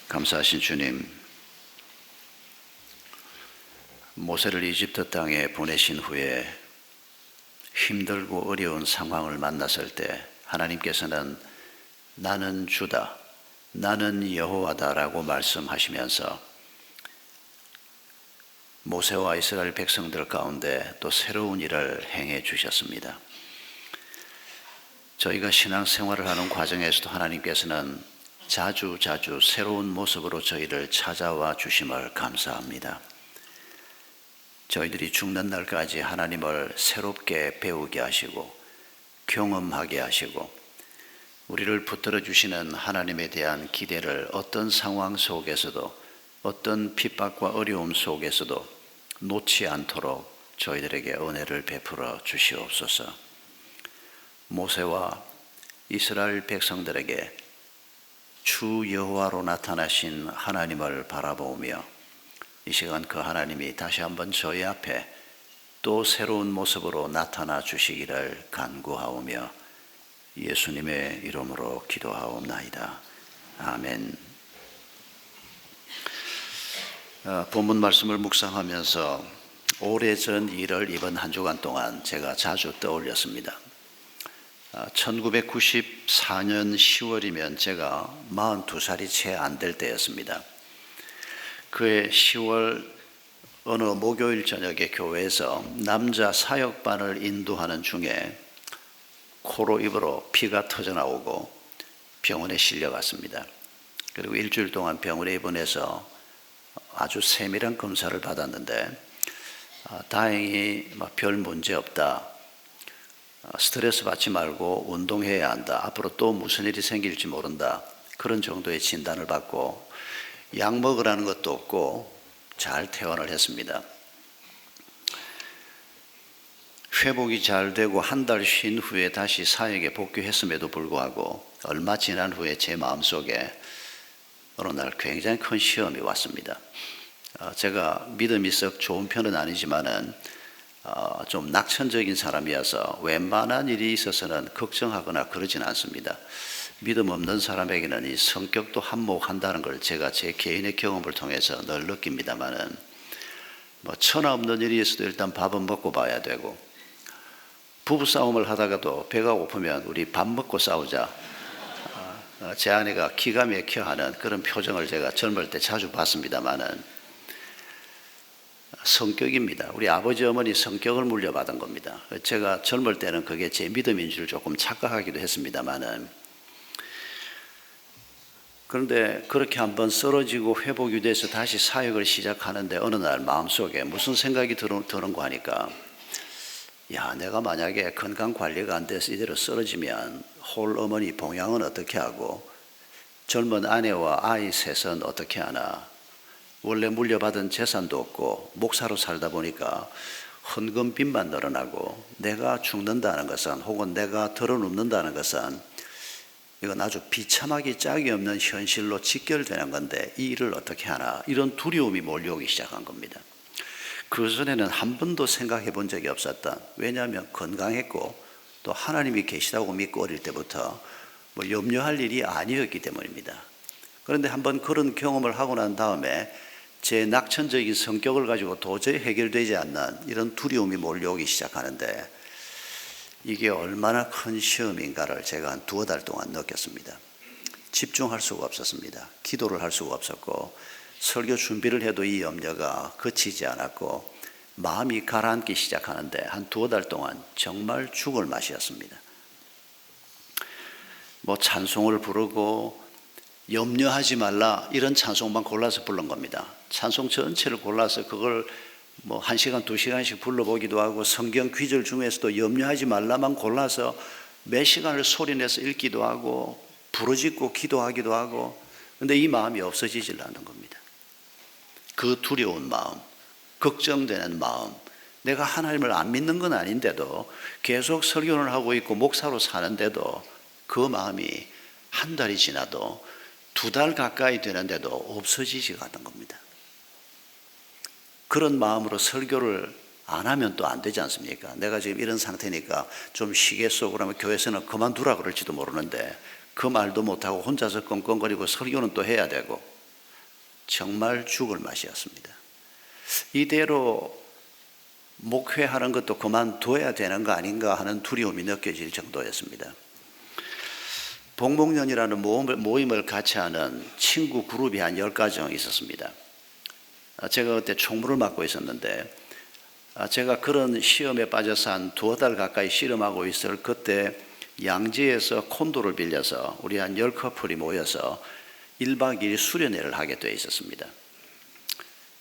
감사하신 주님, 모세를 이집트 땅에 보내신 후에 힘들고 어려운 상황을 만났을 때 하나님께서는 나는 주다, 나는 여호와다라고 말씀하시면서 모세와 이스라엘 백성들 가운데 또 새로운 일을 행해 주셨습니다. 저희가 신앙생활을 하는 과정에서도 하나님께서는 자주 새로운 모습으로 저희를 찾아와 주심을 감사합니다. 저희들이 죽는 날까지 하나님을 새롭게 배우게 하시고 경험하게 하시고 우리를 붙들어 주시는 하나님에 대한 기대를 어떤 상황 속에서도 어떤 핍박과 어려움 속에서도 놓지 않도록 저희들에게 은혜를 베풀어 주시옵소서. 모세와 이스라엘 백성들에게 주 여호와로 나타나신 하나님을 바라보며 이 시간 그 하나님이 다시 한번 저희 앞에 또 새로운 모습으로 나타나 주시기를 간구하오며 예수님의 이름으로 기도하옵나이다. 아멘. 본문 말씀을 묵상하면서 오래전 일을 이번 한 주간 동안 제가 자주 떠올렸습니다. 1994년 10월이면 제가 42살이 채 안 될 때였습니다. 그해 10월 어느 목요일 저녁에 교회에서 남자 사역반을 인도하는 중에 코로 입으로 피가 터져나오고 병원에 실려갔습니다. 그리고 일주일 동안 병원에 입원해서 아주 세밀한 검사를 받았는데 다행히 별 문제 없다, 스트레스 받지 말고 운동해야 한다, 앞으로 또 무슨 일이 생길지 모른다, 그런 정도의 진단을 받고 약 먹으라는 것도 없고 잘 퇴원을 했습니다. 회복이 잘 되고 한 달 쉰 후에 다시 사역에 복귀했음에도 불구하고 얼마 지난 후에 제 마음속에 어느 날 굉장히 큰 시험이 왔습니다. 제가 믿음이 썩 좋은 편은 아니지만은 좀 낙천적인 사람이어서 웬만한 일이 있어서는 걱정하거나 그러진 않습니다. 믿음 없는 사람에게는 이 성격도 한몫한다는 걸 제가 제 개인의 경험을 통해서 늘 느낍니다만은 천하 없는 일이 있어도 일단 밥은 먹고 봐야 되고, 부부싸움을 하다가도 배가 고프면 우리 밥 먹고 싸우자, 제 아내가 기가 막혀 하는 그런 표정을 제가 젊을 때 자주 봤습니다만은 성격입니다. 우리 아버지 어머니 성격을 물려받은 겁니다. 제가 젊을 때는 그게 제 믿음인 줄 조금 착각하기도 했습니다만은, 그런데 그렇게 한번 쓰러지고 회복이 돼서 다시 사역을 시작하는데 어느 날 마음속에 무슨 생각이 드는 거 하니까, 내가 만약에 건강 관리가 안 돼서 이대로 쓰러지면 홀 어머니 봉양은 어떻게 하고 젊은 아내와 아이 셋은 어떻게 하나, 원래 물려받은 재산도 없고 목사로 살다 보니까 헌금빚만 늘어나고 내가 죽는다는 것은, 혹은 내가 덜어눕는다는 것은 이건 아주 비참하기 짝이 없는 현실로 직결되는 건데 이 일을 어떻게 하나, 이런 두려움이 몰려오기 시작한 겁니다. 그 전에는 한 번도 생각해 본 적이 없었던, 왜냐하면 건강했고 또 하나님이 계시다고 믿고 어릴 때부터 염려할 일이 아니었기 때문입니다. 그런데 한번 그런 경험을 하고 난 다음에 제 낙천적인 성격을 가지고 도저히 해결되지 않는 이런 두려움이 몰려오기 시작하는데, 이게 얼마나 큰 시험인가를 제가 한 2달 동안 느꼈습니다. 집중할 수가 없었습니다. 기도를 할 수가 없었고 설교 준비를 해도 이 염려가 그치지 않았고 마음이 가라앉기 시작하는데 한 2달 동안 정말 죽을 맛이었습니다. 찬송을 부르고 염려하지 말라 이런 찬송만 골라서 부른 겁니다. 찬송 전체를 골라서 그걸 1시간, 2시간씩 불러보기도 하고 성경 귀절 중에서도 염려하지 말라만 골라서 몇 시간을 소리내서 읽기도 하고 부르짖고 기도하기도 하고, 그런데 이 마음이 없어지질 않는 겁니다. 그 두려운 마음, 걱정되는 마음, 내가 하나님을 안 믿는 건 아닌데도 계속 설교를 하고 있고 목사로 사는데도 그 마음이 한 달이 지나도 2달 가까이 되는데도 없어지지가 않는 겁니다. 그런 마음으로 설교를 안 하면 또 안 되지 않습니까? 내가 지금 이런 상태니까 좀 쉬겠소 그러면 교회에서는 그만두라 그럴지도 모르는데 그 말도 못하고 혼자서 끙끙거리고 설교는 또 해야 되고, 정말 죽을 맛이었습니다. 이대로 목회하는 것도 그만둬야 되는 거 아닌가 하는 두려움이 느껴질 정도였습니다. 복목년이라는 모임을 같이 하는 친구 그룹이 한 10가정 있었습니다. 제가 그때 총무를 맡고 있었는데 제가 그런 시험에 빠져서 한 2달 가까이 씨름하고 있을 그때 양지에서 콘도를 빌려서 우리 한 10커플이 모여서 1박 2일 수련회를 하게 돼 있었습니다.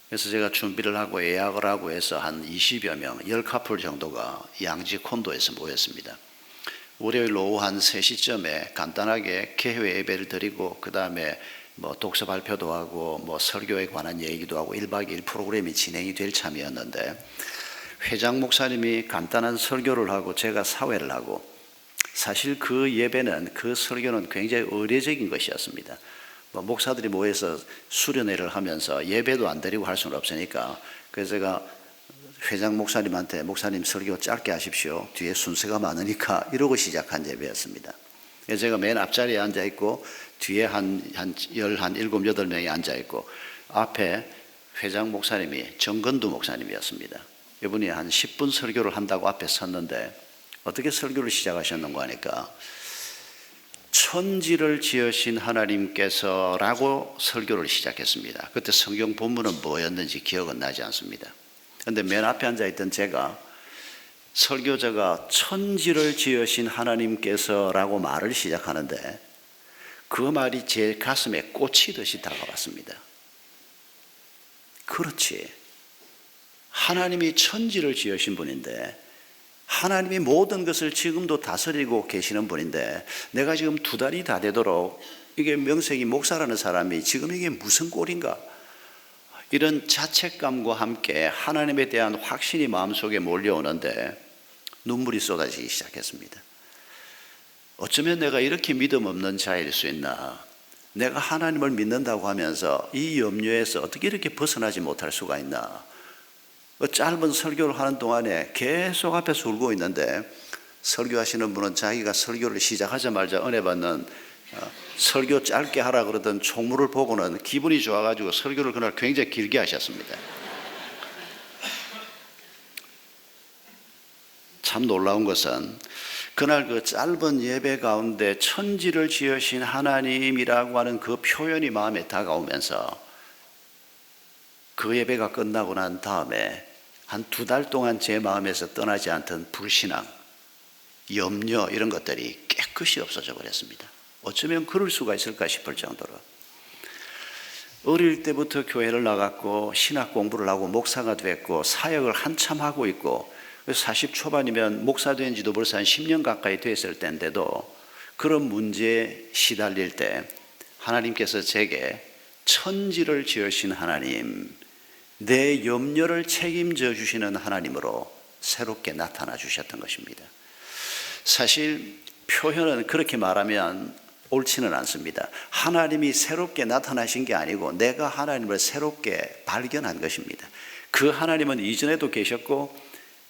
그래서 제가 준비를 하고 예약을 하고 해서 한 20여 명, 10커플 정도가 양지 콘도에서 모였습니다. 월요일 오후 한 3시쯤에 간단하게 개회 예배를 드리고 그 다음에 뭐 독서 발표도 하고 뭐 설교에 관한 얘기도 하고 1박 2일 프로그램이 진행이 될 참이었는데 회장 목사님이 간단한 설교를 하고 제가 사회를 하고 사실 그 예배는 그 설교는 굉장히 의례적인 것이었습니다. 뭐 목사들이 모여서 수련회를 하면서 예배도 안 드리고 할 수는 없으니까 그래서 제가 회장 목사님한테 목사님 설교 짧게 하십시오. 뒤에 순서가 많으니까 이러고 시작한 예배였습니다. 제가 맨 앞자리에 앉아있고 뒤에 한 7, 8명이 앉아있고 앞에 회장 목사님이 정건두 목사님이었습니다. 이분이 한 10분 설교를 한다고 앞에 섰는데 어떻게 설교를 시작하셨는가 하니까 천지를 지으신 하나님께서 라고 설교를 시작했습니다. 그때 성경 본문은 뭐였는지 기억은 나지 않습니다. 그런데 맨 앞에 앉아있던 제가 설교자가 천지를 지으신 하나님께서 라고 말을 시작하는데 그 말이 제 가슴에 꽂히듯이 다가왔습니다. 그렇지. 하나님이 천지를 지으신 분인데 하나님이 모든 것을 지금도 다스리고 계시는 분인데 내가 지금 2달이 다 되도록 이게 명색이 목사라는 사람이 지금 이게 무슨 꼴인가? 이런 자책감과 함께 하나님에 대한 확신이 마음속에 몰려오는데 눈물이 쏟아지기 시작했습니다. 어쩌면 내가 이렇게 믿음 없는 자일 수 있나? 내가 하나님을 믿는다고 하면서 이 염려에서 어떻게 이렇게 벗어나지 못할 수가 있나? 짧은 설교를 하는 동안에 계속 앞에서 울고 있는데 설교하시는 분은 자기가 설교를 시작하자마자 은혜 받는 설교 짧게 하라 그러던 총무를 보고는 기분이 좋아가지고 설교를 그날 굉장히 길게 하셨습니다. 참 놀라운 것은 그날 그 짧은 예배 가운데 천지를 지으신 하나님이라고 하는 그 표현이 마음에 다가오면서 그 예배가 끝나고 난 다음에 한 2달 동안 제 마음에서 떠나지 않던 불신앙, 염려 이런 것들이 깨끗이 없어져 버렸습니다. 어쩌면 그럴 수가 있을까 싶을 정도로 어릴 때부터 교회를 나갔고 신학 공부를 하고 목사가 됐고 사역을 한참 하고 있고 40 초반이면 목사 된 지도 벌써 한 10년 가까이 됐을 때인데도 그런 문제에 시달릴 때 하나님께서 제게 천지를 지으신 하나님, 내 염려를 책임져 주시는 하나님으로 새롭게 나타나 주셨던 것입니다. 사실 표현은 그렇게 말하면 옳지는 않습니다. 하나님이 새롭게 나타나신 게 아니고 내가 하나님을 새롭게 발견한 것입니다. 그 하나님은 이전에도 계셨고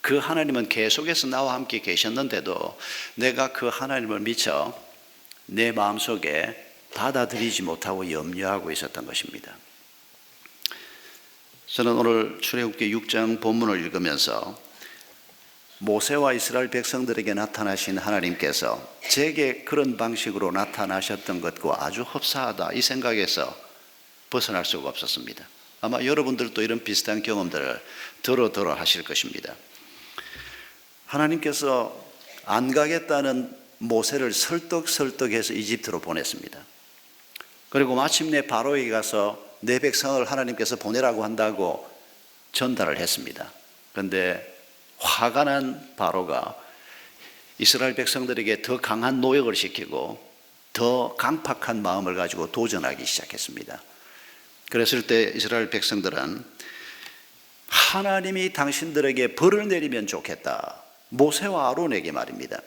그 하나님은 계속해서 나와 함께 계셨는데도 내가 그 하나님을 미처 내 마음속에 받아들이지 못하고 염려하고 있었던 것입니다. 저는 오늘 출애굽기 6장 본문을 읽으면서 모세와 이스라엘 백성들에게 나타나신 하나님께서 제게 그런 방식으로 나타나셨던 것과 아주 흡사하다 이 생각에서 벗어날 수가 없었습니다. 아마 여러분들도 이런 비슷한 경험들을 들어 하실 것입니다. 하나님께서 안 가겠다는 모세를 설득해서 이집트로 보냈습니다. 그리고 마침내 바로에게 가서 내 백성을 하나님께서 보내라고 한다고 전달을 했습니다. 그런데 화가 난 바로가 이스라엘 백성들에게 더 강한 노역을 시키고 더 강팍한 마음을 가지고 도전하기 시작했습니다. 그랬을 때 이스라엘 백성들은 하나님이 당신들에게 벌을 내리면 좋겠다. 모세와 아론에게 말입니다.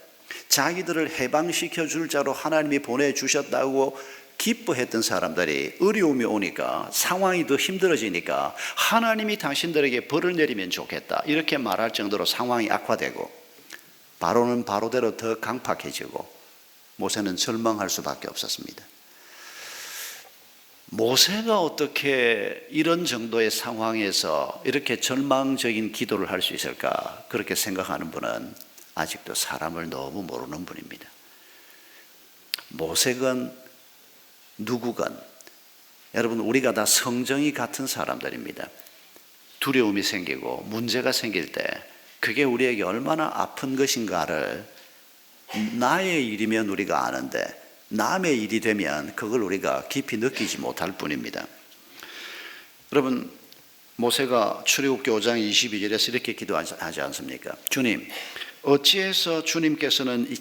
자기들을 해방시켜 줄 자로 하나님이 보내주셨다고 기뻐했던 사람들이 어려움이 오니까 상황이 더 힘들어지니까 하나님이 당신들에게 벌을 내리면 좋겠다 이렇게 말할 정도로 상황이 악화되고 바로는 바로대로 더 강팍해지고 모세는 절망할 수밖에 없었습니다. 모세가 어떻게 이런 정도의 상황에서 이렇게 절망적인 기도를 할 수 있을까? 그렇게 생각하는 분은 아직도 사람을 너무 모르는 분입니다. 모세건 누구건 여러분, 우리가 다 성정이 같은 사람들입니다. 두려움이 생기고 문제가 생길 때 그게 우리에게 얼마나 아픈 것인가를 나의 일이면 우리가 아는데 남의 일이 되면 그걸 우리가 깊이 느끼지 못할 뿐입니다. 여러분, 모세가 출애굽기 5장 22절에서 이렇게 기도하지 않습니까? 주님, 어찌해서 주님께서는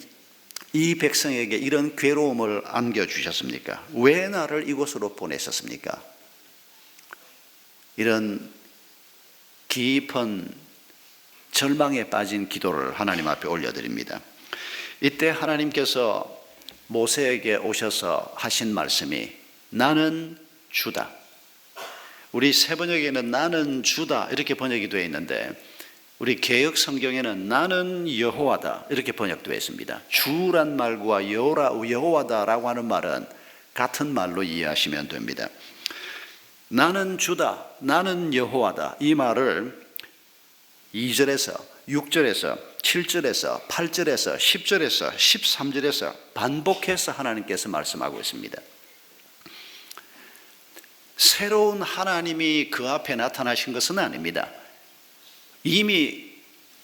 이 백성에게 이런 괴로움을 안겨주셨습니까? 왜 나를 이곳으로 보내셨습니까? 이런 깊은 절망에 빠진 기도를 하나님 앞에 올려드립니다. 이때 하나님께서 모세에게 오셔서 하신 말씀이 나는 주다. 우리 세번역에는 나는 주다 이렇게 번역이 되어 있는데 우리 개역 성경에는 나는 여호와다 이렇게 번역되어 있습니다. 주란 말과 여호와다라고 하는 말은 같은 말로 이해하시면 됩니다. 나는 주다, 나는 여호와다 이 말을 2절에서 6절에서 7절에서 8절에서 10절에서 13절에서 반복해서 하나님께서 말씀하고 있습니다. 새로운 하나님이 그 앞에 나타나신 것은 아닙니다. 이미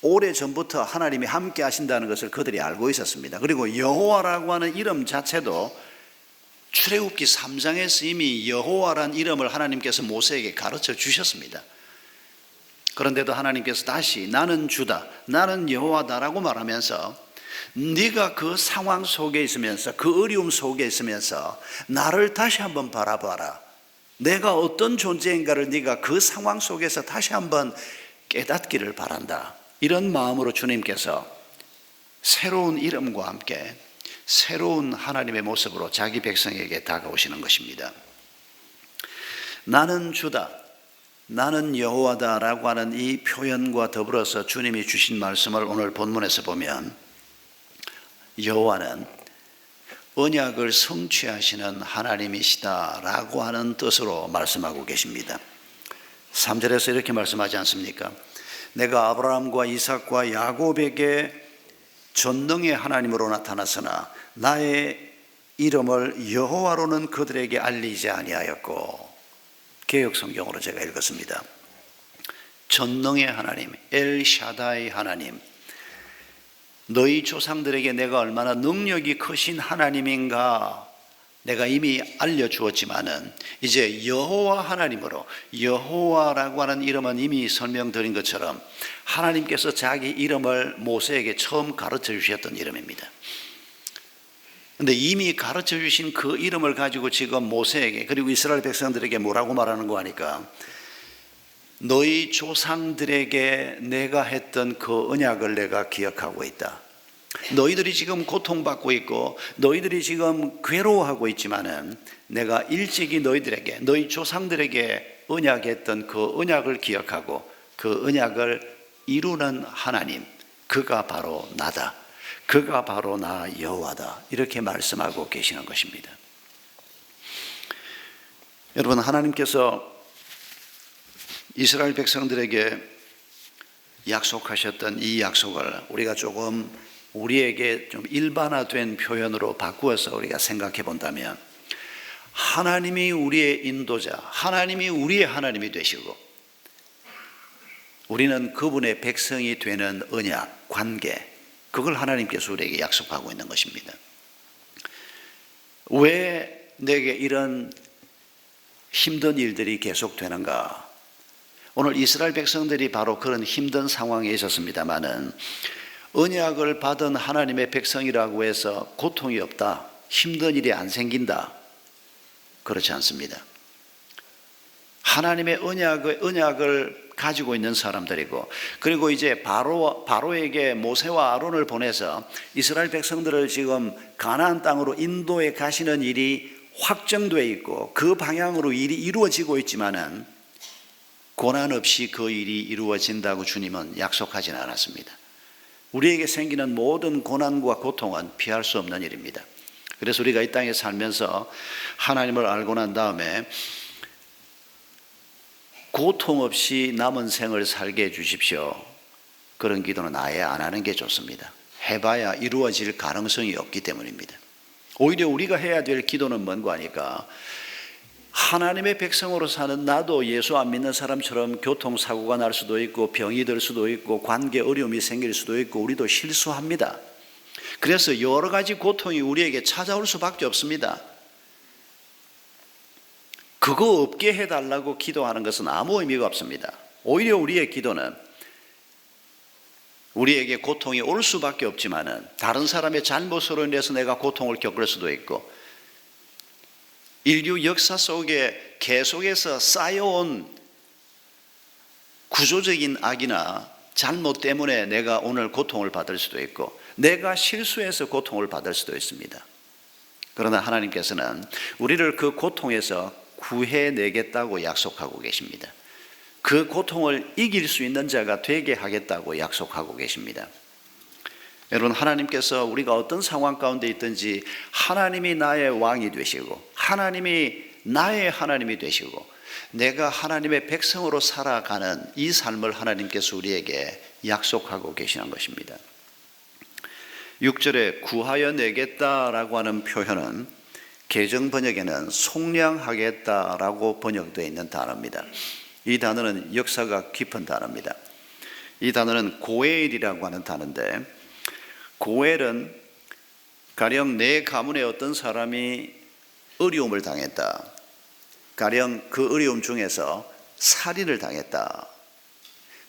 오래전부터 하나님이 함께 하신다는 것을 그들이 알고 있었습니다. 그리고 여호와라고 하는 이름 자체도 출애굽기 3장에서 이미 여호와라는 이름을 하나님께서 모세에게 가르쳐 주셨습니다. 그런데도 하나님께서 다시 나는 주다, 나는 여호와다라고 말하면서 네가 그 상황 속에 있으면서 그 어려움 속에 있으면서 나를 다시 한번 바라봐라. 내가 어떤 존재인가를 네가 그 상황 속에서 다시 한번 깨닫기를 바란다. 이런 마음으로 주님께서 새로운 이름과 함께 새로운 하나님의 모습으로 자기 백성에게 다가오시는 것입니다. 나는 주다, 나는 여호와다라고 하는 이 표현과 더불어서 주님이 주신 말씀을 오늘 본문에서 보면 여호와는 언약을 성취하시는 하나님이시다라고 하는 뜻으로 말씀하고 계십니다. 3절에서 이렇게 말씀하지 않습니까? 내가 아브라함과 이삭과 야곱에게 전능의 하나님으로 나타났으나 나의 이름을 여호와로는 그들에게 알리지 아니하였고, 개역 성경으로 제가 읽었습니다. 전능의 하나님, 엘샤다이 하나님, 너희 조상들에게 내가 얼마나 능력이 크신 하나님인가 내가 이미 알려주었지만은 이제 여호와 하나님으로, 여호와라고 하는 이름은 이미 설명드린 것처럼 하나님께서 자기 이름을 모세에게 처음 가르쳐 주셨던 이름입니다. 그런데 이미 가르쳐 주신 그 이름을 가지고 지금 모세에게 그리고 이스라엘 백성들에게 뭐라고 말하는 거 하니까 너희 조상들에게 내가 했던 그 언약을 내가 기억하고 있다. 너희들이 지금 고통받고 있고 너희들이 지금 괴로워하고 있지만은 내가 일찍이 너희들에게, 너희 조상들에게 언약했던 그 언약을 기억하고 그 언약을 이루는 하나님, 그가 바로 나다. 그가 바로 나 여호와다. 이렇게 말씀하고 계시는 것입니다. 여러분, 하나님께서 이스라엘 백성들에게 약속하셨던 이 약속을 우리가 조금 우리에게 좀 일반화된 표현으로 바꾸어서 우리가 생각해 본다면 하나님이 우리의 인도자, 하나님이 우리의 하나님이 되시고 우리는 그분의 백성이 되는 언약, 관계, 그걸 하나님께서 우리에게 약속하고 있는 것입니다. 왜 내게 이런 힘든 일들이 계속되는가? 오늘 이스라엘 백성들이 바로 그런 힘든 상황에 있었습니다마는 언약을 받은 하나님의 백성이라고 해서 고통이 없다, 힘든 일이 안 생긴다, 그렇지 않습니다. 하나님의 언약을 가지고 있는 사람들이고, 그리고 이제 바로에게 모세와 아론을 보내서 이스라엘 백성들을 지금 가나안 땅으로 인도해 가시는 일이 확정되어 있고 그 방향으로 일이 이루어지고 있지만은 고난 없이 그 일이 이루어진다고 주님은 약속하지는 않았습니다. 우리에게 생기는 모든 고난과 고통은 피할 수 없는 일입니다. 그래서 우리가 이 땅에 살면서 하나님을 알고 난 다음에 고통 없이 남은 생을 살게 해주십시오. 그런 기도는 아예 안 하는 게 좋습니다. 해봐야 이루어질 가능성이 없기 때문입니다. 오히려 우리가 해야 될 기도는 뭔가 하니까 하나님의 백성으로 사는 나도 예수 안 믿는 사람처럼 교통사고가 날 수도 있고 병이 들 수도 있고 관계 어려움이 생길 수도 있고 우리도 실수합니다. 그래서 여러 가지 고통이 우리에게 찾아올 수밖에 없습니다. 그거 없게 해달라고 기도하는 것은 아무 의미가 없습니다. 오히려 우리의 기도는 우리에게 고통이 올 수밖에 없지만은 다른 사람의 잘못으로 인해서 내가 고통을 겪을 수도 있고 인류 역사 속에 계속해서 쌓여온 구조적인 악이나 잘못 때문에 내가 오늘 고통을 받을 수도 있고 내가 실수해서 고통을 받을 수도 있습니다. 그러나 하나님께서는 우리를 그 고통에서 구해내겠다고 약속하고 계십니다. 그 고통을 이길 수 있는 자가 되게 하겠다고 약속하고 계십니다. 여러분, 하나님께서 우리가 어떤 상황 가운데 있든지 하나님이 나의 왕이 되시고 하나님이 나의 하나님이 되시고 내가 하나님의 백성으로 살아가는 이 삶을 하나님께서 우리에게 약속하고 계시는 것입니다. 6절에 구하여 내겠다라고 하는 표현은 개정 번역에는 속량하겠다라고 번역되어 있는 단어입니다. 이 단어는 역사가 깊은 단어입니다. 이 단어는 고엘이라고 하는 단어인데 고엘은 가령 내 가문에 어떤 사람이 어려움을 당했다. 가령 그 어려움 중에서 살인을 당했다.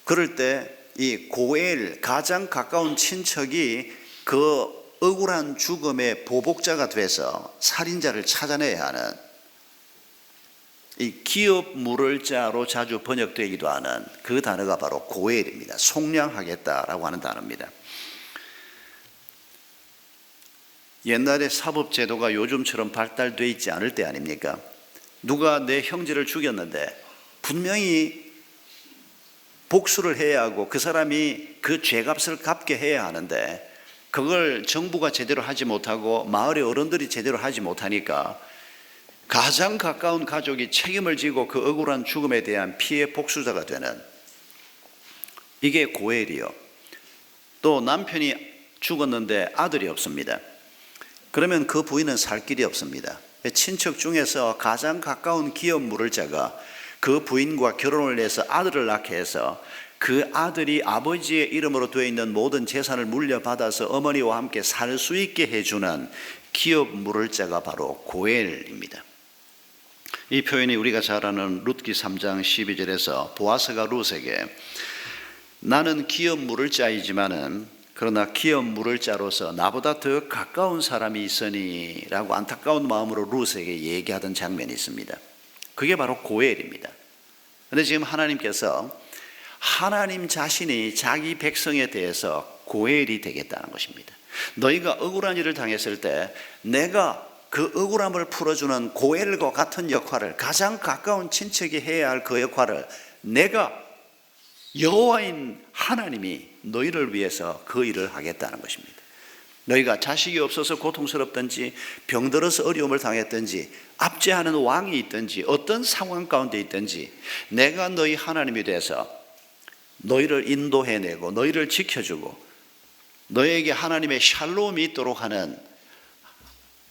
그럴 때 이 고엘 가장 가까운 친척이 그 억울한 죽음의 보복자가 돼서 살인자를 찾아내야 하는 이 기업 물을 자로 자주 번역되기도 하는 그 단어가 바로 고엘입니다. 속량하겠다라고 하는 단어입니다. 옛날에 사법제도가 요즘처럼 발달되어 있지 않을 때 아닙니까? 누가 내 형제를 죽였는데 분명히 복수를 해야 하고 그 사람이 그 죄값을 갚게 해야 하는데 그걸 정부가 제대로 하지 못하고 마을의 어른들이 제대로 하지 못하니까 가장 가까운 가족이 책임을 지고 그 억울한 죽음에 대한 피해 복수자가 되는 이게 고엘이요. 또 남편이 죽었는데 아들이 없습니다. 그러면 그 부인은 살 길이 없습니다. 친척 중에서 가장 가까운 기업 물을 자가 그 부인과 결혼을 해서 아들을 낳게 해서 그 아들이 아버지의 이름으로 되어 있는 모든 재산을 물려받아서 어머니와 함께 살 수 있게 해주는 기업 물을 자가 바로 고엘입니다. 이 표현이 우리가 잘 아는 룻기 3장 12절에서 보아스가 룻에게 나는 기업 물을 자이지만은 그러나 기업 물을 자로서 나보다 더 가까운 사람이 있으니 라고 안타까운 마음으로 룻에게 얘기하던 장면이 있습니다. 그게 바로 고엘입니다. 그런데 지금 하나님께서 하나님 자신이 자기 백성에 대해서 고엘이 되겠다는 것입니다. 너희가 억울한 일을 당했을 때 내가 그 억울함을 풀어주는 고엘과 같은 역할을 가장 가까운 친척이 해야 할 그 역할을 내가 여호와인 하나님이 너희를 위해서 그 일을 하겠다는 것입니다. 너희가 자식이 없어서 고통스럽든지 병들어서 어려움을 당했든지 압제하는 왕이 있든지 어떤 상황 가운데 있든지 내가 너희 하나님이 돼서 너희를 인도해내고 너희를 지켜주고 너희에게 하나님의 샬롬이 있도록 하는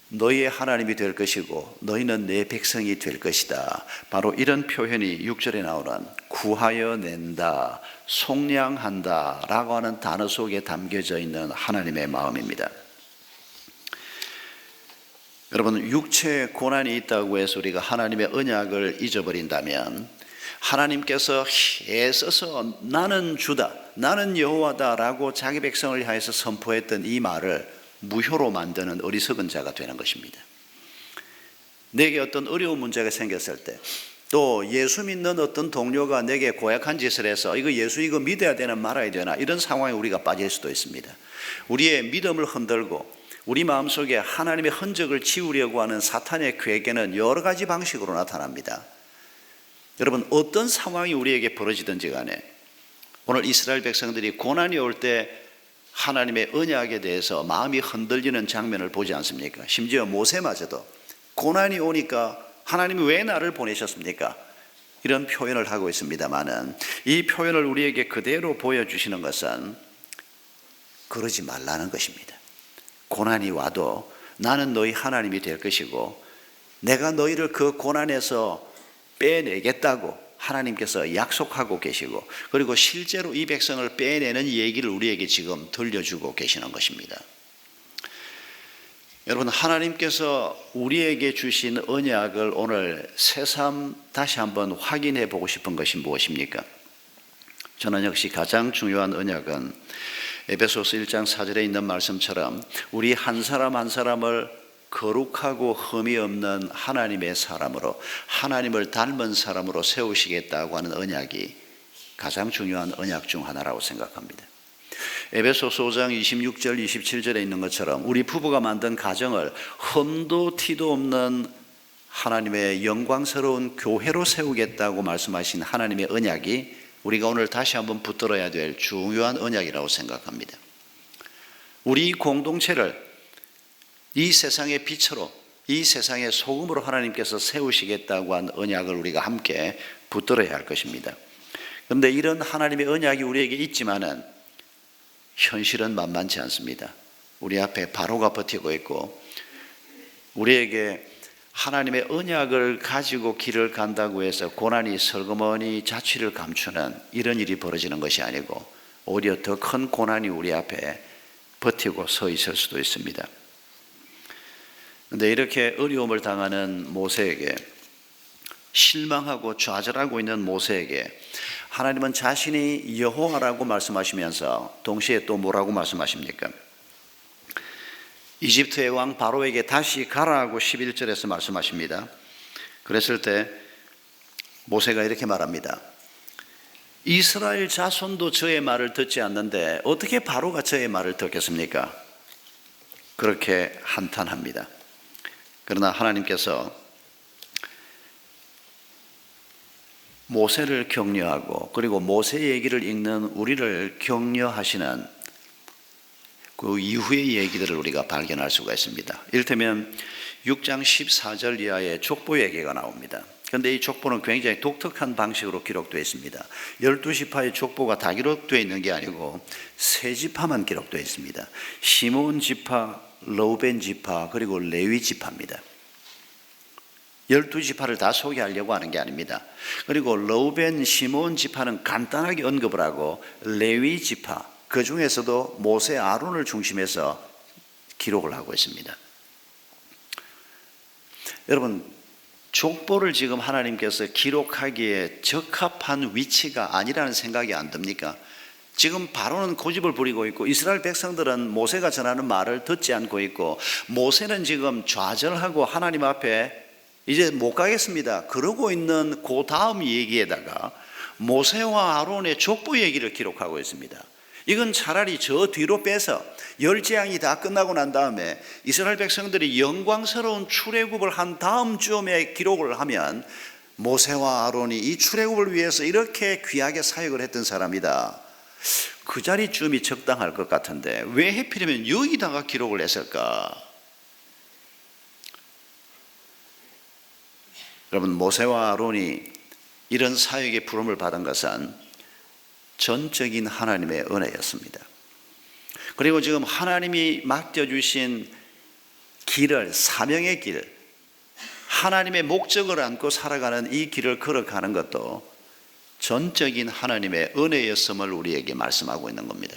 너희의 하나님이 될 것이고 너희는 내 백성이 될 것이다. 바로 이런 표현이 6절에 나오는 구하여 낸다, 속량한다 라고 하는 단어 속에 담겨져 있는 하나님의 마음입니다. 여러분, 육체에 고난이 있다고 해서 우리가 하나님의 언약을 잊어버린다면 하나님께서 애써서 나는 주다, 나는 여호와다 라고 자기 백성을 향해서 선포했던 이 말을 무효로 만드는 어리석은 자가 되는 것입니다. 내게 어떤 어려운 문제가 생겼을 때 또 예수 믿는 어떤 동료가 내게 고약한 짓을 해서 이거 믿어야 되나 말아야 되나 이런 상황에 우리가 빠질 수도 있습니다. 우리의 믿음을 흔들고 우리 마음속에 하나님의 흔적을 지우려고 하는 사탄의 괴계는 여러 가지 방식으로 나타납니다. 여러분, 어떤 상황이 우리에게 벌어지든지 간에 오늘 이스라엘 백성들이 고난이 올 때 하나님의 언약에 대해서 마음이 흔들리는 장면을 보지 않습니까? 심지어 모세마저도 고난이 오니까 하나님이 왜 나를 보내셨습니까? 이런 표현을 하고 있습니다마는, 이 표현을 우리에게 그대로 보여주시는 것은 그러지 말라는 것입니다. 고난이 와도 나는 너희 하나님이 될 것이고 내가 너희를 그 고난에서 빼내겠다고 하나님께서 약속하고 계시고, 그리고 실제로 이 백성을 빼내는 얘기를 우리에게 지금 들려주고 계시는 것입니다. 여러분, 하나님께서 우리에게 주신 언약을 오늘 새삼 다시 한번 확인해 보고 싶은 것이 무엇입니까? 저는 역시 가장 중요한 언약은 에베소서 1장 4절에 있는 말씀처럼 우리 한 사람 한 사람을 거룩하고 흠이 없는 하나님의 사람으로, 하나님을 닮은 사람으로 세우시겠다고 하는 언약이 가장 중요한 언약 중 하나라고 생각합니다. 에베소서 5장 26절 27절에 있는 것처럼 우리 부부가 만든 가정을 흠도 티도 없는 하나님의 영광스러운 교회로 세우겠다고 말씀하신 하나님의 언약이 우리가 오늘 다시 한번 붙들어야 될 중요한 언약이라고 생각합니다. 우리 공동체를 이 세상의 빛으로, 이 세상의 소금으로 하나님께서 세우시겠다고 한 언약을 우리가 함께 붙들어야 할 것입니다. 그런데 이런 하나님의 언약이 우리에게 있지만은 현실은 만만치 않습니다. 우리 앞에 바로가 버티고 있고, 우리에게 하나님의 언약을 가지고 길을 간다고 해서 고난이 슬그머니 자취를 감추는 이런 일이 벌어지는 것이 아니고, 오히려 더 큰 고난이 우리 앞에 버티고 서 있을 수도 있습니다. 그런데 이렇게 어려움을 당하는 모세에게, 실망하고 좌절하고 있는 모세에게 하나님은 자신이 여호와라고 말씀하시면서 동시에 또 뭐라고 말씀하십니까? 이집트의 왕 바로에게 다시 가라고 11절에서 말씀하십니다. 그랬을 때 모세가 이렇게 말합니다. 이스라엘 자손도 저의 말을 듣지 않는데 어떻게 바로가 저의 말을 듣겠습니까? 그렇게 한탄합니다. 그러나 하나님께서 모세를 격려하고, 그리고 모세 얘기를 읽는 우리를 격려하시는 그 이후의 얘기들을 우리가 발견할 수가 있습니다. 이를테면 6장 14절 이하의 족보 얘기가 나옵니다. 그런데 이 족보는 굉장히 독특한 방식으로 기록되어 있습니다. 12지파의 족보가 다 기록되어 있는 게 아니고 세 지파만 기록되어 있습니다. 시몬 지파, 르우벤 지파, 그리고 레위 지파입니다. 12지파를 다 소개하려고 하는 게 아닙니다. 그리고 르우벤, 시몬 지파는 간단하게 언급을 하고, 레위 지파, 그 중에서도 모세, 아론을 중심해서 기록을 하고 있습니다. 여러분, 족보를 지금 하나님께서 기록하기에 적합한 위치가 아니라는 생각이 안 듭니까? 지금 바로는 고집을 부리고 있고, 이스라엘 백성들은 모세가 전하는 말을 듣지 않고 있고, 모세는 지금 좌절하고 하나님 앞에 이제 못 가겠습니다 그러고 있는 그 다음 얘기에다가 모세와 아론의 족보 얘기를 기록하고 있습니다. 이건 차라리 저 뒤로 빼서 열재앙이 다 끝나고 난 다음에 이스라엘 백성들이 영광스러운 출애굽을 한 다음 쯤에 기록을 하면, 모세와 아론이 이 출애굽을 위해서 이렇게 귀하게 사역을 했던 사람이다, 그 자리쯤이 적당할 것 같은데 왜 하필이면 여기다가 기록을 했을까? 여러분, 모세와 아론이 이런 사역의 부름을 받은 것은 전적인 하나님의 은혜였습니다. 그리고 지금 하나님이 맡겨주신 길을, 사명의 길, 하나님의 목적을 안고 살아가는 이 길을 걸어가는 것도 전적인 하나님의 은혜였음을 우리에게 말씀하고 있는 겁니다.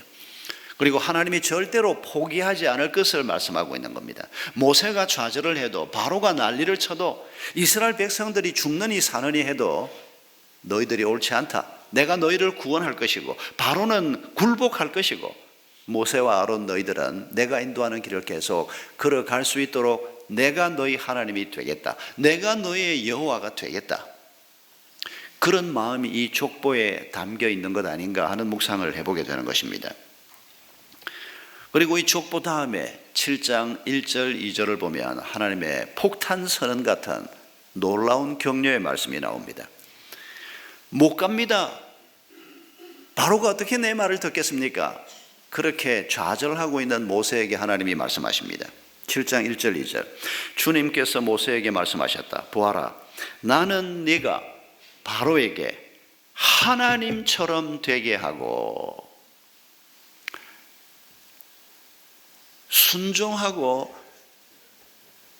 그리고 하나님이 절대로 포기하지 않을 것을 말씀하고 있는 겁니다. 모세가 좌절을 해도, 바로가 난리를 쳐도, 이스라엘 백성들이 죽느니 사느니 해도 너희들이 옳지 않다, 내가 너희를 구원할 것이고 바로는 굴복할 것이고, 모세와 아론 너희들은 내가 인도하는 길을 계속 걸어갈 수 있도록 내가 너희 하나님이 되겠다, 내가 너희의 여호와가 되겠다, 그런 마음이 이 족보에 담겨 있는 것 아닌가 하는 묵상을 해보게 되는 것입니다. 그리고 이 족보 다음에 7장 1절 2절을 보면 하나님의 폭탄 선언 같은 놀라운 격려의 말씀이 나옵니다. 못 갑니다. 바로가 어떻게 내 말을 듣겠습니까? 그렇게 좌절하고 있는 모세에게 하나님이 말씀하십니다. 7장 1절 2절 주님께서 모세에게 말씀하셨다. 보아라, 나는 네가 바로에게 하나님처럼 되게 하고 순종하고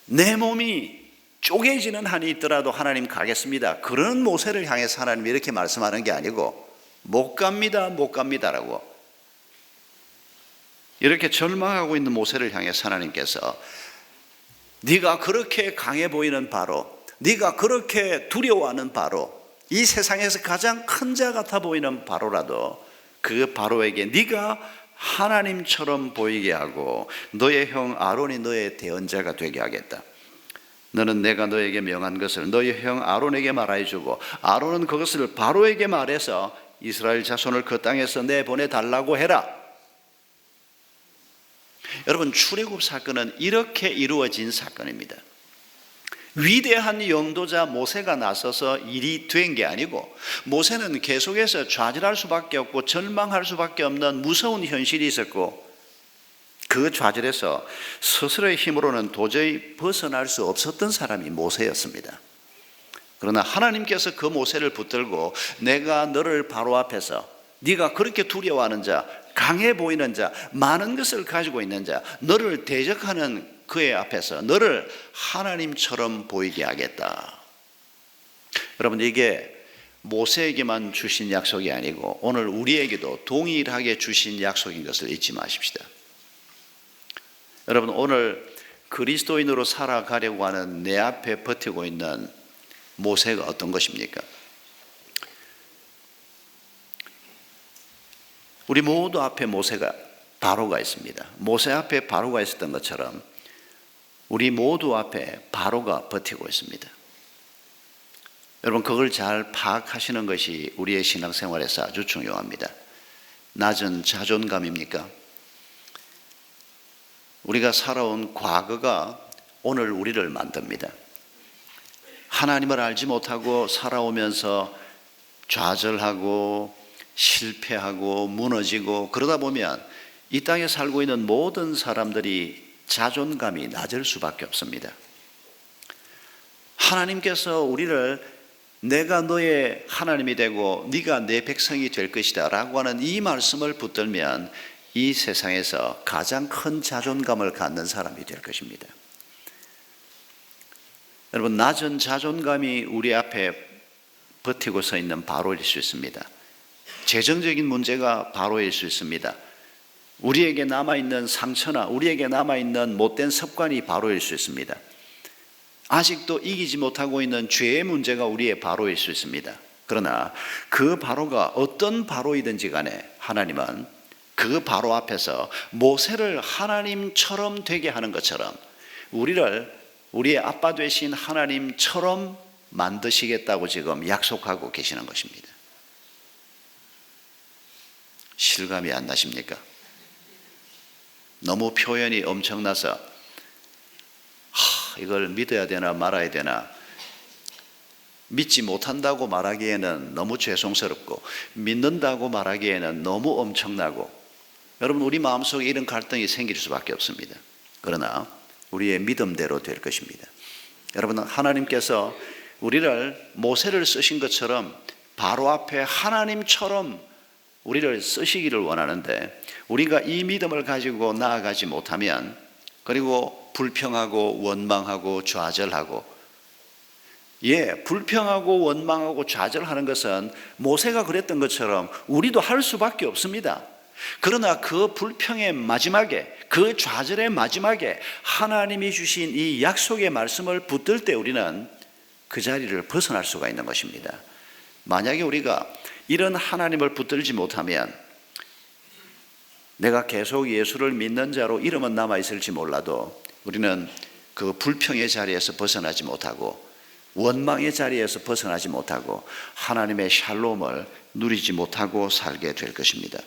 내 몸이 쪼개지는 한이 있더라도 하나님 가겠습니다. 그런 모세를 향해서 하나님이 이렇게 말씀하는 게 아니고 못 갑니다, 못 갑니다라고 이렇게 절망하고 있는 모세를 향해서 하나님께서 네가 그렇게 강해 보이는 바로, 네가 그렇게 두려워하는 바로, 이 세상에서 가장 큰 자 같아 보이는 바로라도 그 바로에게 네가 하나님처럼 보이게 하고 너의 형 아론이 너의 대언자가 되게 하겠다. 너는 내가 너에게 명한 것을 너의 형 아론에게 말해 주고 아론은 그것을 바로에게 말해서 이스라엘 자손을 그 땅에서 내보내 달라고 해라. 여러분, 출애굽 사건은 이렇게 이루어진 사건입니다. 위대한 영도자 모세가 나서서 일이 된 게 아니고 모세는 계속해서 좌절할 수밖에 없고 절망할 수밖에 없는 무서운 현실이 있었고 그 좌절에서 스스로의 힘으로는 도저히 벗어날 수 없었던 사람이 모세였습니다. 그러나 하나님께서 그 모세를 붙들고 내가 너를 바로 앞에서 네가 그렇게 두려워하는 자, 강해 보이는 자, 많은 것을 가지고 있는 자, 너를 대적하는 그의 앞에서 너를 하나님처럼 보이게 하겠다. 여러분, 이게 모세에게만 주신 약속이 아니고 오늘 우리에게도 동일하게 주신 약속인 것을 잊지 마십시다. 여러분, 오늘 그리스도인으로 살아가려고 하는 내 앞에 버티고 있는 모세가 어떤 것입니까? 우리 모두 앞에 모세가 바로가 있습니다. 모세 앞에 바로가 있었던 것처럼 우리 모두 앞에 바로가 버티고 있습니다. 여러분, 그걸 잘 파악하시는 것이 우리의 신앙생활에서 아주 중요합니다. 낮은 자존감입니까? 우리가 살아온 과거가 오늘 우리를 만듭니다. 하나님을 알지 못하고 살아오면서 좌절하고 실패하고 무너지고 그러다 보면 이 땅에 살고 있는 모든 사람들이 자존감이 낮을 수밖에 없습니다. 하나님께서 우리를 내가 너의 하나님이 되고 네가 내 백성이 될 것이다 라고 하는 이 말씀을 붙들면 이 세상에서 가장 큰 자존감을 갖는 사람이 될 것입니다. 여러분, 낮은 자존감이 우리 앞에 버티고 서 있는 바로일 수 있습니다. 재정적인 문제가 바로일 수 있습니다. 우리에게 남아있는 상처나 우리에게 남아있는 못된 습관이 바로일 수 있습니다. 아직도 이기지 못하고 있는 죄의 문제가 우리의 바로일 수 있습니다. 그러나 그 바로가 어떤 바로이든지 간에 하나님은 그 바로 앞에서 모세를 하나님처럼 되게 하는 것처럼 우리를 우리의 아빠 되신 하나님처럼 만드시겠다고 지금 약속하고 계시는 것입니다. 실감이 안 나십니까? 너무 표현이 엄청나서 이걸 믿어야 되나 말아야 되나, 믿지 못한다고 말하기에는 너무 죄송스럽고 믿는다고 말하기에는 너무 엄청나고, 여러분, 우리 마음속에 이런 갈등이 생길 수밖에 없습니다. 그러나 우리의 믿음대로 될 것입니다. 여러분, 하나님께서 우리를 모세를 쓰신 것처럼 바로 앞에 하나님처럼 우리를 쓰시기를 원하는데, 우리가 이 믿음을 가지고 나아가지 못하면, 그리고 불평하고 원망하고 좌절하고, 불평하고 원망하고 좌절하는 것은 모세가 그랬던 것처럼 우리도 할 수밖에 없습니다. 그러나 그 불평의 마지막에, 그 좌절의 마지막에 하나님이 주신 이 약속의 말씀을 붙들 때 우리는 그 자리를 벗어날 수가 있는 것입니다. 만약에 우리가 이런 하나님을 붙들지 못하면 내가 계속 예수를 믿는 자로 이름은 남아있을지 몰라도 우리는 그 불평의 자리에서 벗어나지 못하고 원망의 자리에서 벗어나지 못하고 하나님의 샬롬을 누리지 못하고 살게 될 것입니다.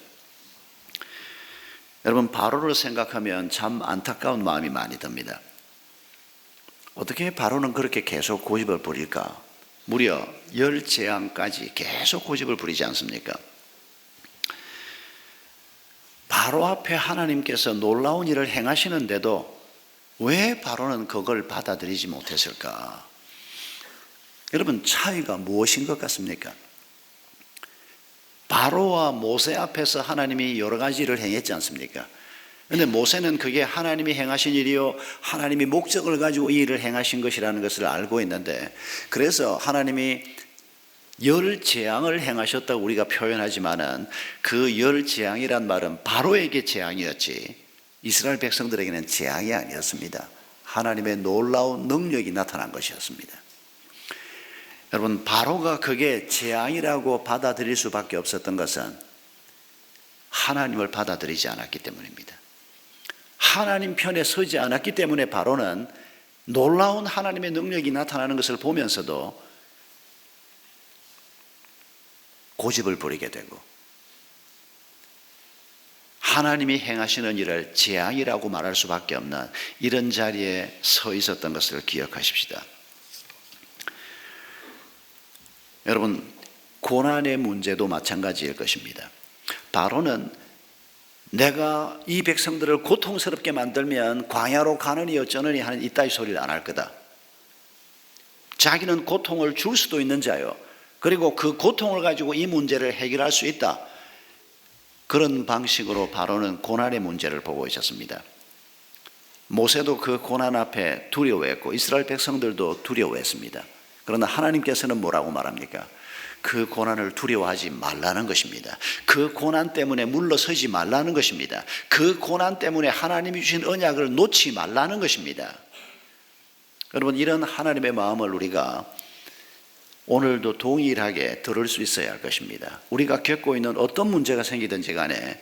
여러분, 바로를 생각하면 참 안타까운 마음이 많이 듭니다. 어떻게 바로는 그렇게 계속 고집을 부릴까? 무려 10재앙까지 계속 고집을 부리지 않습니까? 바로 앞에 하나님께서 놀라운 일을 행하시는데도 왜 바로는 그걸 받아들이지 못했을까? 여러분, 차이가 무엇인 것 같습니까? 바로와 모세 앞에서 하나님이 여러 가지 일을 행했지 않습니까? 그런데 모세는 그게 하나님이 행하신 일이요, 하나님이 목적을 가지고 이 일을 행하신 것이라는 것을 알고 있는데, 그래서 하나님이 열 재앙을 행하셨다고 우리가 표현하지만은 그 열 재앙이란 말은 바로에게 재앙이었지 이스라엘 백성들에게는 재앙이 아니었습니다. 하나님의 놀라운 능력이 나타난 것이었습니다. 여러분, 바로가 그게 재앙이라고 받아들일 수밖에 없었던 것은 하나님을 받아들이지 않았기 때문입니다. 하나님 편에 서지 않았기 때문에 바로는 놀라운 하나님의 능력이 나타나는 것을 보면서도 고집을 부리게 되고 하나님이 행하시는 일을 재앙이라고 말할 수밖에 없는 이런 자리에 서 있었던 것을 기억하십시다. 여러분, 고난의 문제도 마찬가지일 것입니다. 바로는 내가 이 백성들을 고통스럽게 만들면 광야로 가느니 어쩌느니 하는 이따위 소리를 안 할 거다. 자기는 고통을 줄 수도 있는 자요, 그리고 그 고통을 가지고 이 문제를 해결할 수 있다. 그런 방식으로 바로는 고난의 문제를 보고 있었습니다. 모세도 그 고난 앞에 두려워했고 이스라엘 백성들도 두려워했습니다. 그러나 하나님께서는 뭐라고 말합니까? 그 고난을 두려워하지 말라는 것입니다. 그 고난 때문에 물러서지 말라는 것입니다. 그 고난 때문에 하나님이 주신 언약을 놓지 말라는 것입니다. 여러분, 이런 하나님의 마음을 우리가 오늘도 동일하게 들을 수 있어야 할 것입니다. 우리가 겪고 있는 어떤 문제가 생기든지 간에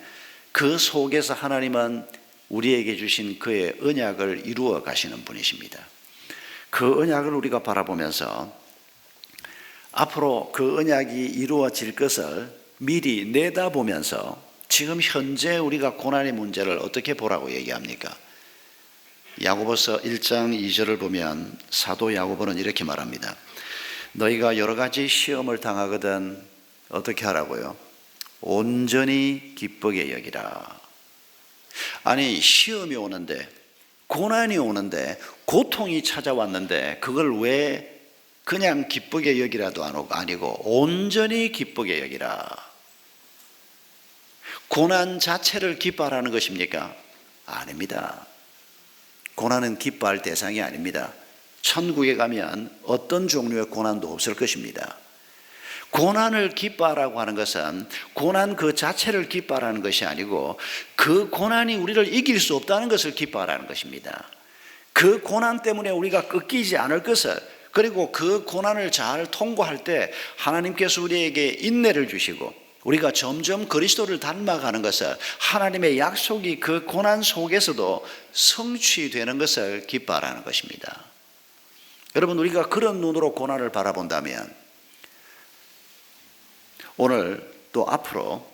그 속에서 하나님은 우리에게 주신 그의 언약을 이루어 가시는 분이십니다. 그 언약을 우리가 바라보면서 앞으로 그 언약이 이루어질 것을 미리 내다보면서 지금 현재 우리가 고난의 문제를 어떻게 보라고 얘기합니까? 야고보서 1장 2절을 보면 사도 야고보는 이렇게 말합니다. 너희가 여러 가지 시험을 당하거든 어떻게 하라고요? 온전히 기쁘게 여기라. 아니, 시험이 오는데, 고난이 오는데, 고통이 찾아왔는데 그걸 왜 그냥 기쁘게 여기라도 아니고 온전히 기쁘게 여기라. 고난 자체를 기뻐하라는 것입니까? 아닙니다. 고난은 기뻐할 대상이 아닙니다. 천국에 가면 어떤 종류의 고난도 없을 것입니다. 고난을 기뻐하라고 하는 것은 고난 그 자체를 기뻐하라는 것이 아니고 그 고난이 우리를 이길 수 없다는 것을 기뻐하라는 것입니다. 그 고난 때문에 우리가 꺾이지 않을 것을, 그리고 그 고난을 잘 통과할 때 하나님께서 우리에게 인내를 주시고 우리가 점점 그리스도를 닮아가는 것을, 하나님의 약속이 그 고난 속에서도 성취되는 것을 기뻐하라는 것입니다. 여러분, 우리가 그런 눈으로 고난을 바라본다면 오늘 또 앞으로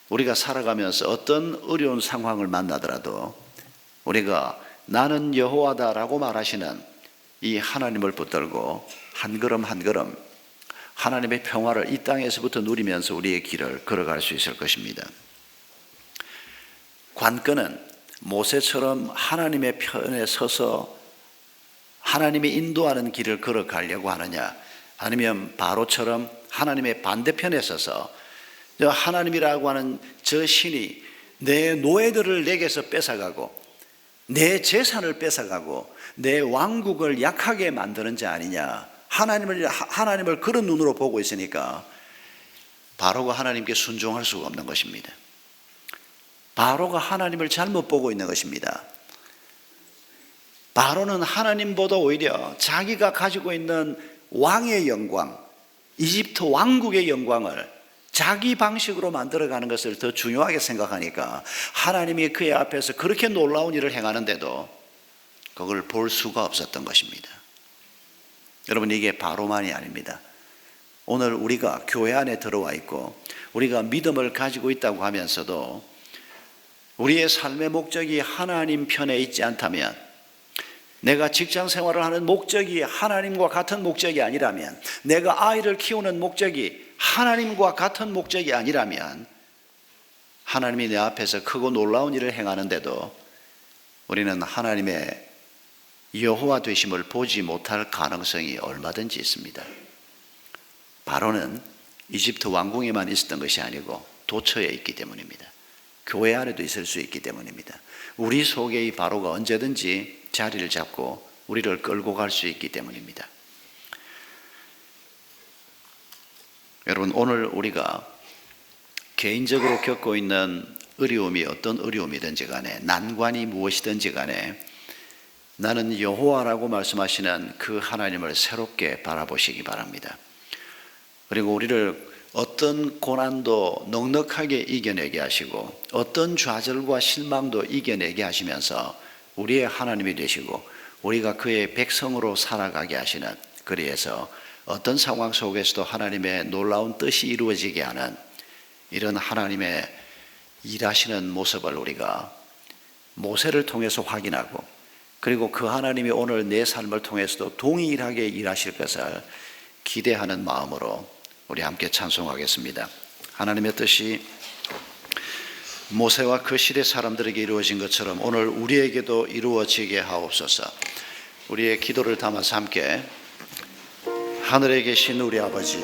우리가 살아가면서 어떤 어려운 상황을 만나더라도 우리가 나는 여호와다라고 말하시는 이 하나님을 붙들고 한 걸음 한 걸음 하나님의 평화를 이 땅에서부터 누리면서 우리의 길을 걸어갈 수 있을 것입니다. 관건은 모세처럼 하나님의 편에 서서 하나님이 인도하는 길을 걸어가려고 하느냐, 아니면 바로처럼 하나님의 반대편에 서서 하나님이라고 하는 저 신이 내 노예들을 내게서 뺏어가고 내 재산을 뺏어가고 내 왕국을 약하게 만드는 자 아니냐, 하나님을 그런 눈으로 보고 있으니까 바로가 하나님께 순종할 수가 없는 것입니다. 바로가 하나님을 잘못 보고 있는 것입니다. 바로는 하나님보다 오히려 자기가 가지고 있는 왕의 영광, 이집트 왕국의 영광을 자기 방식으로 만들어가는 것을 더 중요하게 생각하니까 하나님이 그의 앞에서 그렇게 놀라운 일을 행하는데도 그걸 볼 수가 없었던 것입니다. 여러분, 이게 바로만이 아닙니다. 오늘 우리가 교회 안에 들어와 있고 우리가 믿음을 가지고 있다고 하면서도 우리의 삶의 목적이 하나님 편에 있지 않다면, 내가 직장 생활을 하는 목적이 하나님과 같은 목적이 아니라면, 내가 아이를 키우는 목적이 하나님과 같은 목적이 아니라면 하나님이 내 앞에서 크고 놀라운 일을 행하는데도 우리는 하나님의 여호와 되심을 보지 못할 가능성이 얼마든지 있습니다. 바로는 이집트 왕궁에만 있었던 것이 아니고 도처에 있기 때문입니다. 교회 안에도 있을 수 있기 때문입니다. 우리 속에 이 바로가 언제든지 자리를 잡고 우리를 끌고 갈 수 있기 때문입니다. 여러분, 오늘 우리가 개인적으로 겪고 있는 어려움이 어떤 어려움이든지 간에, 난관이 무엇이든지 간에 나는 여호와라고 말씀하시는 그 하나님을 새롭게 바라보시기 바랍니다. 그리고 우리를 어떤 고난도 넉넉하게 이겨내게 하시고 어떤 좌절과 실망도 이겨내게 하시면서 우리의 하나님이 되시고 우리가 그의 백성으로 살아가게 하시는, 그리해서 어떤 상황 속에서도 하나님의 놀라운 뜻이 이루어지게 하는 이런 하나님의 일하시는 모습을 우리가 모세를 통해서 확인하고, 그리고 그 하나님이 오늘 내 삶을 통해서도 동일하게 일하실 것을 기대하는 마음으로 우리 함께 찬송하겠습니다. 하나님의 뜻이 모세와 그 시대 사람들에게 이루어진 것처럼 오늘 우리에게도 이루어지게 하옵소서. 우리의 기도를 담아서 함께 하늘에 계신 우리 아버지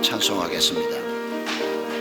찬송하겠습니다.